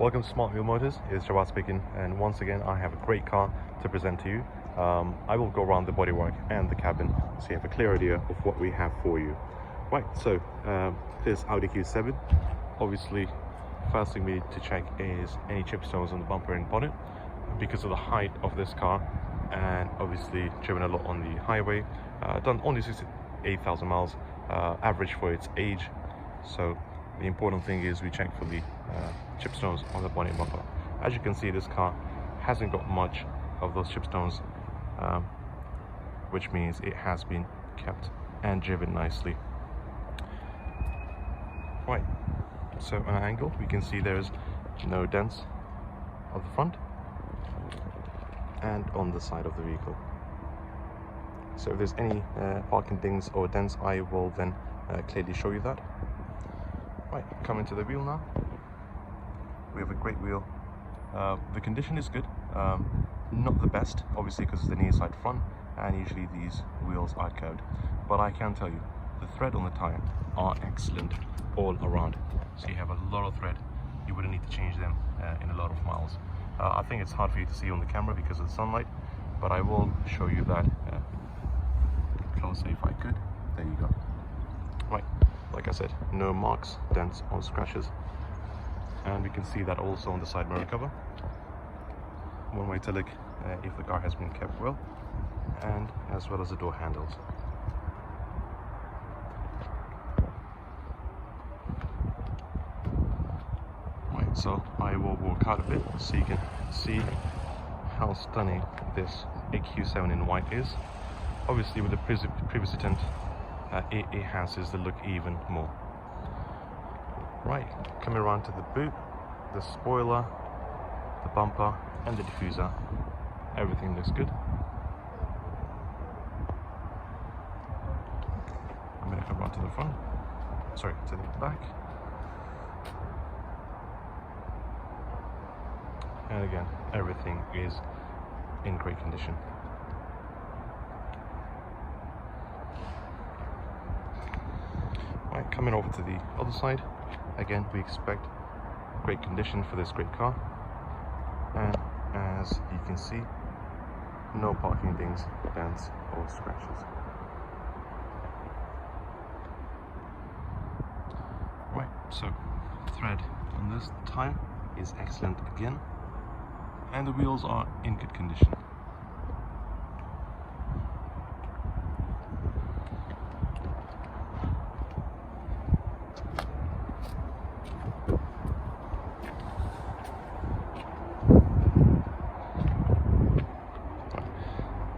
Welcome to Smart Wheel Motors, it's Jawad speaking, and once again I have a great car to present to you. I will go around the bodywork and the cabin so you have a clear idea of what we have for you. Right, so this Audi Q7, obviously first thing we need to check is any chipstones on the bumper and bonnet because of the height of this car, and obviously driven a lot on the highway, done only 68,000 miles average for its age. So the important thing is we check for the chipstones on the bonnet and bumper. As you can see, this car hasn't got much of those chipstones, which means it has been kept and driven nicely. Right, so on an angle we can see there's no dents on the front and on the side of the vehicle. So if there's any parking dings or dents, I will then clearly show you that. Right, coming to the wheel now. We have a great wheel. The condition is good, not the best obviously because it's the near side front and usually these wheels are curved, but I can tell you the thread on the tire are excellent all around. So you have a lot of thread, you wouldn't need to change them in a lot of miles. I think it's hard for you to see on the camera because of the sunlight, but I will show you that closer if I could. There you go. Right, like I said, no marks, dents or scratches, and we can see that also on the side mirror cover. One way to look if the car has been kept well, and as well as the door handles. Right, so I will walk out a bit so you can see how stunning this Q7 in white is. Obviously with the previous tint, it enhances the look even more. Right, coming around to the boot, the spoiler, the bumper and the diffuser, everything looks good. I'm going to come around to the front, sorry, to the back. And again, everything is in great condition. Right, coming over to the other side, again we expect great condition for this great car, and as you can see, no parking dings, dents or scratches. Right, so thread on this tire is excellent again, and the wheels are in good condition.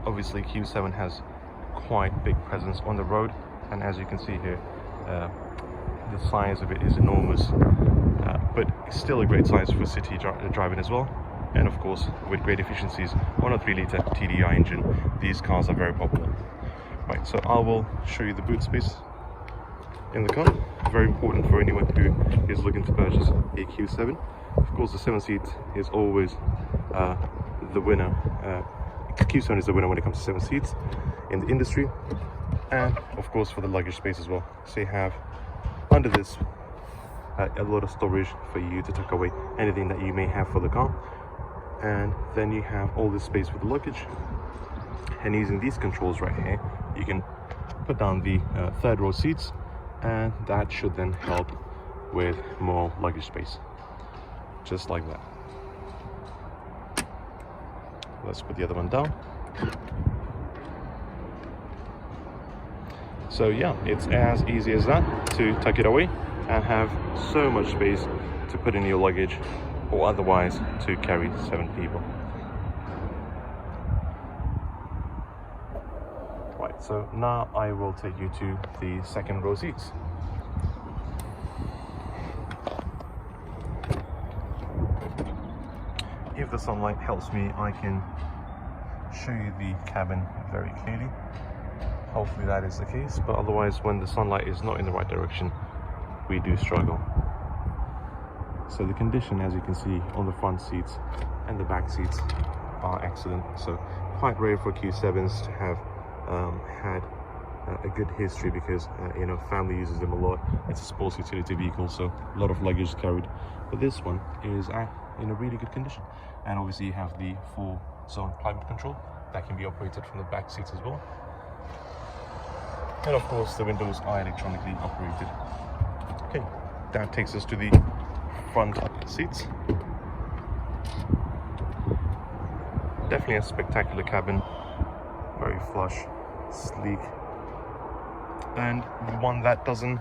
Obviously Q7 has quite big presence on the road, and as you can see here, the size of it is enormous, but it's still a great size for city driving as well. And of course with great efficiencies on a 3-litre TDI engine, these cars are very popular. Right, so I will show you the boot space in the car. Very important for anyone who is looking to purchase a Q7. Of course the 7 seats is always the winner. Q7 is the winner when it comes to 7 seats in the industry, and of course for the luggage space as well. So you have under this a lot of storage for you to tuck away anything that you may have for the car, and then you have all this space for the luggage. And using these controls right here, you can put down the third row seats, and that should then help with more luggage space, just like that. Let's put the other one down. So yeah, it's as easy as that to tuck it away and have so much space to put in your luggage, or otherwise to carry 7 people. Right, so now I will take you to the second row seats. If the sunlight helps me, I can show you the cabin very clearly. Hopefully that is the case, but otherwise when the sunlight is not in the right direction, we do struggle. So the condition, as you can see, on the front seats and the back seats are excellent. So quite rare for Q7s to have had a good history because you know, family uses them a lot. It's a sports utility vehicle, so a lot of luggage carried. But this one is in a really good condition, and obviously you have the 4-zone climate control that can be operated from the back seats as well. And of course the windows are electronically operated. Okay, that takes us to the front seats. Definitely a spectacular cabin, very flush, sleek, and one that doesn't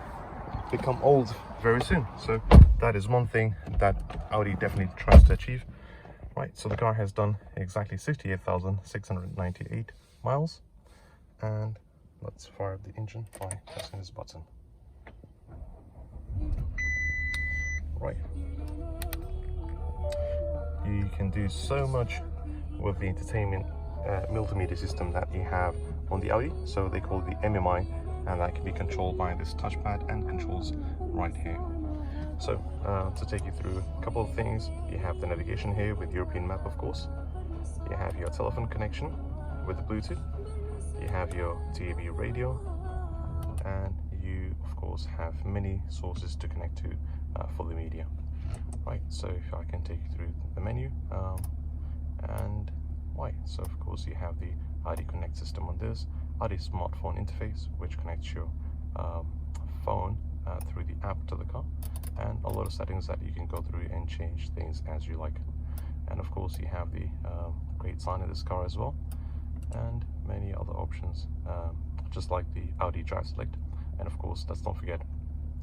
become old very soon. So that is one thing that Audi definitely tries to achieve. Right, so the car has done exactly 68,698 miles, and let's fire up the engine by pressing this button. Right, you can do so much with the entertainment multimedia system that you have on the Audi. So they call it the MMI, and that can be controlled by this touchpad and controls right here. So to take you through a couple of things, you have the navigation here with European map, of course. You have your telephone connection with the Bluetooth. You have your DAB radio, and you of course have many sources to connect to for the media. Right, so if I can take you through the menu, so of course you have the Audi Connect system on this, Audi smartphone interface, which connects your phone through the app to the car, and a lot of settings that you can go through and change things as you like. And of course you have the great sign in this car as well, and many other options, just like the Audi Drive Select. And of course, let's not forget,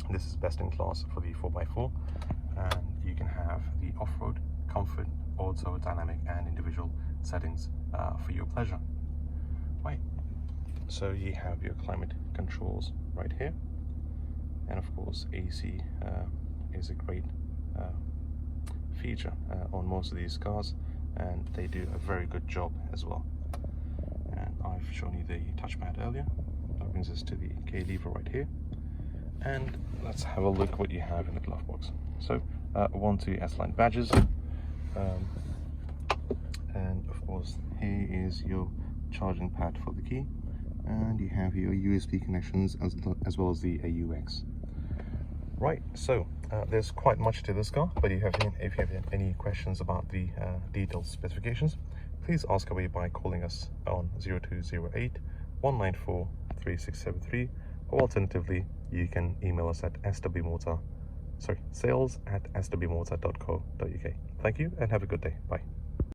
this is best in class for the 4x4, and you can have the off-road, comfort, auto, dynamic and individual settings for your pleasure. Right, so you have your climate controls right here, and of course AC is a great feature on most of these cars, and they do a very good job as well. And I've shown you the touchpad earlier. That brings us to the K lever right here, and let's have a look what you have in the glove box. So 1-2 S-Line badges, and of course here is your charging pad for the key, and you have your USB connections as well as the AUX. Right, so there's quite much to this car, but if you have any questions about the detailed specifications, please ask away by calling us on 0208 194 3673, or alternatively you can email us at sales@swmotor.co.uk. Thank you and have a good day. Bye.